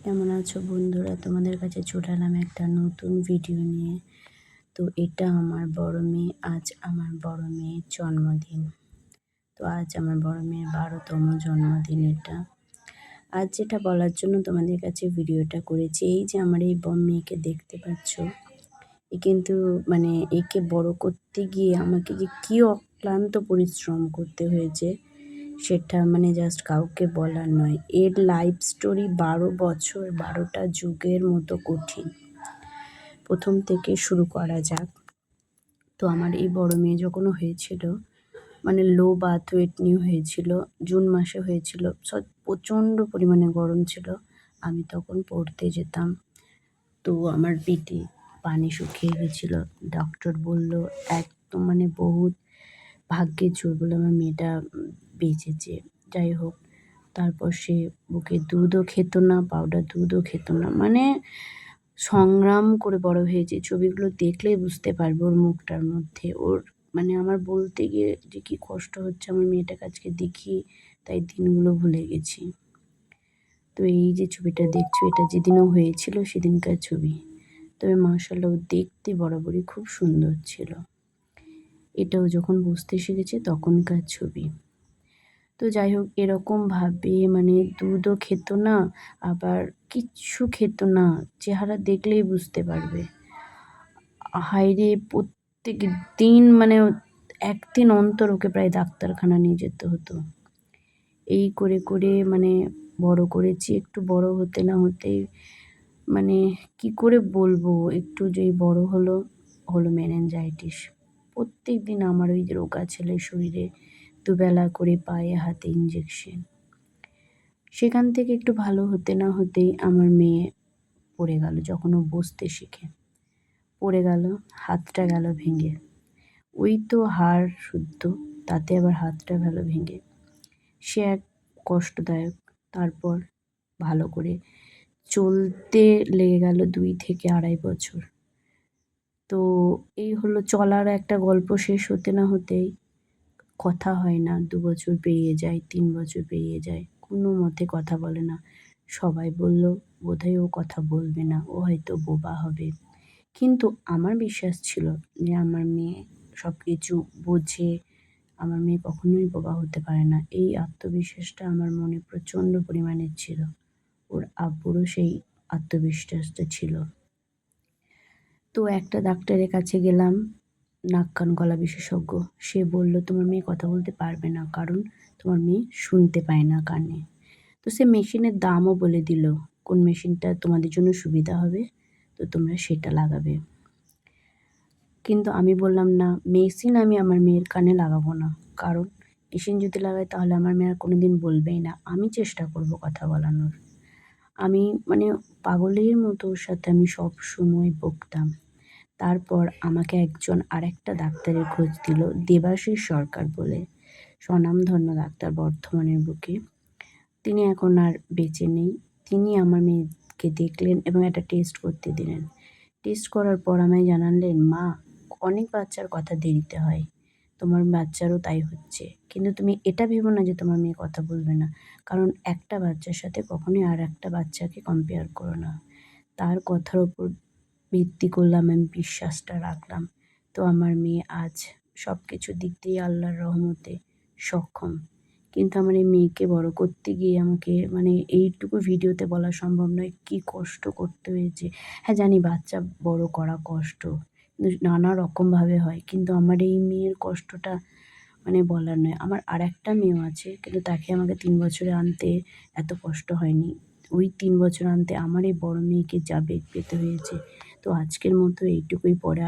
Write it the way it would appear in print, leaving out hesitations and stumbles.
কেমন আছো বন্ধুরা? তোমাদের কাছে চলে এলাম একটা নতুন ভিডিও নিয়ে। তো এটা আমার বড় মেয়ে, আজ আমার বড় মেয়ের জন্মদিন। তো আজ আমার বড় মেয়ের 12তম জন্মদিন এটা। আজ যেটা বলার জন্য তোমাদের কাছে ভিডিওটা করেছি, এই যে আমার এই মেয়েকে দেখতে পাচ্ছ, এ কিন্তু মানে একে বড় করতে গিয়ে আমাকে যে কী অক্লান্ত পরিশ্রম করতে হয়েছে সেটা মানে জাস্ট কাউকে বলার নয়। এর লাইফ স্টোরি 12 বছর 12টা যুগের মতো কঠিন। প্রথম থেকে শুরু করা যাক। তো আমার এই বড় মেয়ে যখন হয়েছিল, মানে লো বার্থ ওয়েট নিয়ে হয়েছিল, জুন মাসে হয়েছিল। প্রচণ্ড পরিমাণে গরম ছিল। আমি তখন পড়তে যেতাম। তো আমার পেটে পানি শুকিয়ে গেছিল। ডক্টর বলল একদম মানে বহুত ভাগ্যের জোর বলে আমার মেয়েটা বেঁচেছে। যাই হোক, তারপর সে বুকে দুধও খেত না, পাউডার দুধও খেত না, মানে সংগ্রাম করে বড় হয়েছে। ছবিগুলো দেখলেই বুঝতে পারবে ওর মুখটার মধ্যে। ওর মানে আমার বলতে গিয়ে যে কী কষ্ট হচ্ছে আমার মেয়েটাকে আজকে দেখি, তাই দিনগুলো ভুলে গেছি। তো এই যে ছবিটা দেখছো, এটা যেদিনও হয়েছিল সেদিনকার ছবি। তবে মাশাআল্লাহ ও দেখতে বরাবরই খুব সুন্দর ছিল। এটাও যখন বুঝতে শিখেছে তখনকার ছবি। তো যাই হোক, এরকমভাবে মানে দুধও খেত না, আবার কিচ্ছু খেত না। চেহারা দেখলেই বুঝতে পারবে। হায়রে, প্রত্যেক দিন মানে 1 দিন অন্তর ওকে প্রায় ডাক্তারখানা নিয়ে যেতে হতো। এই করে করে মানে বড় করেছি। একটু বড় হতে না হতেই মানে কি করে বলবো, একটু যেই বড় হলো মেনিনজাইটিস। প্রত্যেকদিন আমার ওই যে রোগা ছেলের শরীরে দুবেলা করে পায়ে হাতে ইঞ্জেকশন। সেখান থেকে একটু ভালো হতে না হতেই আমার মেয়ে পড়ে গেল। যখন ও বসতে শিখে পড়ে গেল, হাতটা গেল ভেঙে। ওই তো হাড় শুদ্ধ, তাতে আবার হাতটা গেল ভেঙে। সে এক কষ্টদায়ক। তারপর ভালো করে চলতে লেগে গেল 2 থেকে 2.5 বছর। তো এই হলো চলার একটা গল্প। শেষ হতে না হতেই কথা হয় না। 2 বছর পেরিয়ে যায়, 3 বছর পেরিয়ে যায়। কোনো মতে কথা বলে না। সবাই বলল বোধহয় ও কথা বলবে না, ও হয়তো বোবা হবে। কিন্তু আমার বিশ্বাস ছিল যে আমার মেয়ে সব কিছু বোঝে, আমার মেয়ে কখনোই বোবা হতে পারে না। এই আত্মবিশ্বাসটা আমার মনে প্রচণ্ড পরিমাণে ছিল। ওর আব্বুরও সেই আত্মবিশ্বাসটা ছিল। তো একটা ডাক্তারের কাছে গেলাম, নাক কান গলা বিশেষজ্ঞ। সে বলল তোমার মেয়ে কথা বলতে পারবে না, কারণ তোমার মেয়ে শুনতে পায় না কানে। তো সে মেশিনের দামও বলে দিল, কোন মেশিনটা তোমাদের জন্য সুবিধা হবে, তো তোমরা সেটা লাগাবে। কিন্তু আমি বললাম না, মেশিন আমি আমার মেয়ের কানে লাগাবো না। কারণ মেশিন যদি লাগাই তাহলে আমার মেয়ে আর কোনোদিন বলবেই না। আমি চেষ্টা করব কথা বলানোর। আমি মানে পাগলের মতো ওর সাথে আমি সবসময় বকতাম। তারপর আমাকে একজন আরেকটা ডাক্তারের খোঁজ দিল, দেবাশিস সরকার বলে, স্বনামধন্য ডাক্তার বর্ধমানের বুকে। তিনি এখন আর বেঁচে নেই। তিনি আমার মেয়েকে দেখলেন এবং একটা টেস্ট করতে দিলেন। টেস্ট করার পর আমায় জানালেন, মা, অনেক বাচ্চার কথা দেরিতে হয়, তোমার বাচ্চারও তাই হচ্ছে। কিন্তু তুমি এটা ভেবো না যে তোমার মেয়ে কথা বলবে না, কারণ একটা বাচ্চার সাথে কখনোই আর একটা বাচ্চাকে কম্পেয়ার করো না। তার কথার ওপর ভিত্তি করলাম, আমি বিশ্বাসটা রাখলাম। তো আমার মেয়ে আজ সব কিছু দিক দিয়ে আল্লাহর রহমতে সক্ষম। কিন্তু আমার এই মেয়েকে বড় করতে গিয়ে আমাকে মানে এইটুকু ভিডিওতে বলা সম্ভব নয় কী কষ্ট করতে হয়েছে। হ্যাঁ জানি বাচ্চা বড় করা কষ্ট, কিন্তু নানা রকমভাবে হয়। কিন্তু আমার এই মেয়ের কষ্টটা মানে বলার নয়। আমার আরেকটা মেয়েও আছে, কিন্তু তাকে আমাকে 3 বছরে আনতে এত কষ্ট হয়নি। ওই 3 বছর আনতে আমার এই বড় মেয়েকে যা বেগ পেতে হয়েছে। তো আজকের মতো এইটুকুই, পরে